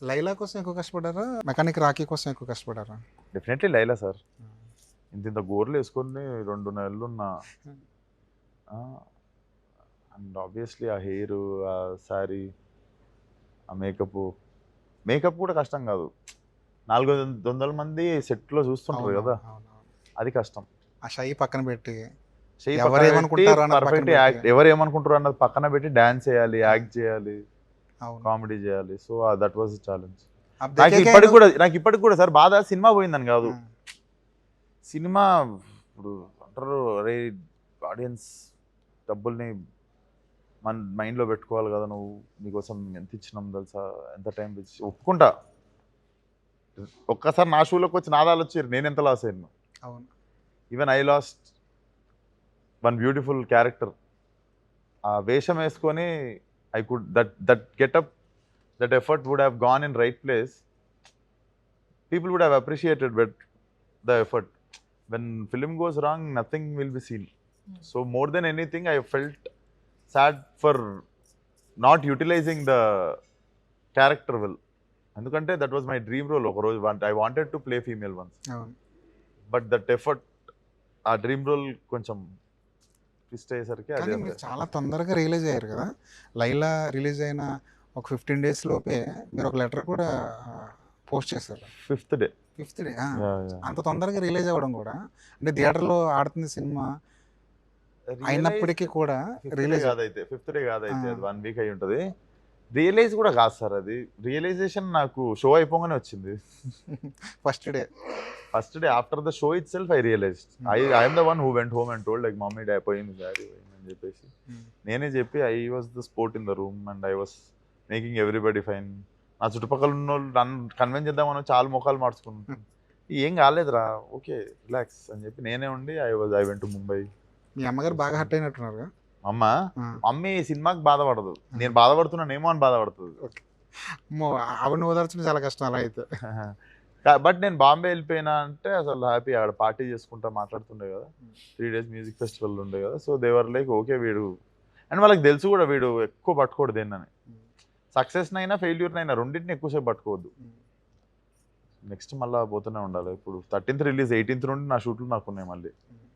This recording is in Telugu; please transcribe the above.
లైలా కోసం ఎక్కువ కష్టపడ్డారా? మెకానిక్ రాకీ కోసం ఎక్కువ కష్టపడ్డారా? Definitely Laila sir. ఇంత గోర్లు వేసుకొని 2 నెలలు ఉన్నా. అండ్ ఆబ్వియస్లీ ఆ హెయిర్, ఆ శారీ, ఆ మేకప్ కూడా కష్టం కాదు. 400 మంది సెట్లో చూస్తుంటారు కదా, అది కష్టం. ఆ షై పక్కన పెట్టి చెయ్యి పక్కన పెట్టి ఎవరేమనుకుంటారో అన్నది పక్కన పర్ఫెక్ట్ పెట్టి. యాక్ట్, ఎవరు ఏమనుకుంటారు అన్నది పక్కన పెట్టి డాన్స్ చేయాలి, యాక్ట్ చేయాలి, అవును. కామెడీ చేయాలి. So that was challenge. अब నాకు देखेगा ఇప్పటికి కూడా సార్ బాధ సినిమా పోయిందని కాదు. సినిమా ఇప్పుడు అంటారు, అరే ఆడియన్స్ డబ్బుల్ని మన మైండ్లో పెట్టుకోవాలి కదా, నువ్వు నీకోసం ఎంత ఇచ్చినాం తెలుసా, ఎంత టైం ఇచ్చి ఒప్పుకుంటా. ఒక్కసారి నా షూలోకి వచ్చి నాదాలు వచ్చారు, నేను ఎంత లాస్ అయ్యాను. అవును. Even I lost one beautiful character. ఆ వేషం వేసుకొని I could that getup, that effort would have gone in right place. People would have appreciated but the effort. When film goes wrong, nothing will be seen. So more than anything I felt sad for not utilising the character well. ఎందుకంటే that was my dream role. ఒక రోజు I wanted to play female ones, but that effort, ఆ డ్రీమ్ రోల్ కొంచెం ట్విస్ట్ అయ్యేసరికి కానీ అదే మీరు చాలా తొందరగా రిలీజ్ అయ్యారు కదా. లైలా రిలీజ్ అయిన ఒక 15 days లోపే మీరు ఒక లెటర్ కూడా పోస్ట్ చేశారు. 5th day. 5th day. అంత తొందరగా రిలీజ్ అవ్వడం కూడా, అంటే థియేటర్లో ఆడుతుంది సినిమా అయినప్పటికీ కూడా రిలీజ్ కాదైతే 5th డే కాదైతే అది 1 week అయి ఉంటుంది. రియలైజ్ కూడా కాదు సార్, అది రియలైజేషన్ నాకు షో అయిపోగానే వచ్చింది. First day after the show itself I realised. I'm the one who went home and told like mummy daddy పోయింది, డాడీ పోయింది అని చెప్పేసి నేనే చెప్పి I was the sport in the room and I was making everybody fine. నా చుట్టుపక్కల ఉన్న వాళ్ళు నన్ను కన్విన్స్ చేద్దామని చాలా ముఖాలు మార్చుకుంటాను. ఏం కాలేదురా, ఓకే రిలాక్స్ అని చెప్పి నేనే ఉండి ఐ వెంట్ టు ముంబై. మీ అమ్మగారు బాగా హర్ట్ అయినట్టున్నారు. మమ్మీ సినిమాకి బాధపడదు, నేను బాధపడుతున్నానేమో అని బాధపడుతుంది. ఆవిడ ఓదార్చడం చాలా కష్టం అలా అయితే. బట్ నేను బాంబే వెళ్ళిపోయినా అంటే అసలు హ్యాపీ. అక్కడ పార్టీ చేసుకుంటా మాట్లాడుతుండే కదా, 3 days మ్యూజిక్ ఫెస్టివల్ ఉండే కదా. సో దేవర్ లైక్ ఓకే వీడు, అండ్ వాళ్ళకి తెలుసు కూడా వీడు ఎక్కువ పట్టుకోడు దేన్నని. సక్సెస్నైనా ఫెయిల్యూర్నైనా రెండింటిని ఎక్కువసేపు పట్టుకోవద్దు. నెక్స్ట్ మళ్ళీ పోతూనే ఉండాలి. ఇప్పుడు 13th రిలీజ్, 18th నుండి నా షూట్లు నాకు ఉన్నాయి మళ్ళీ.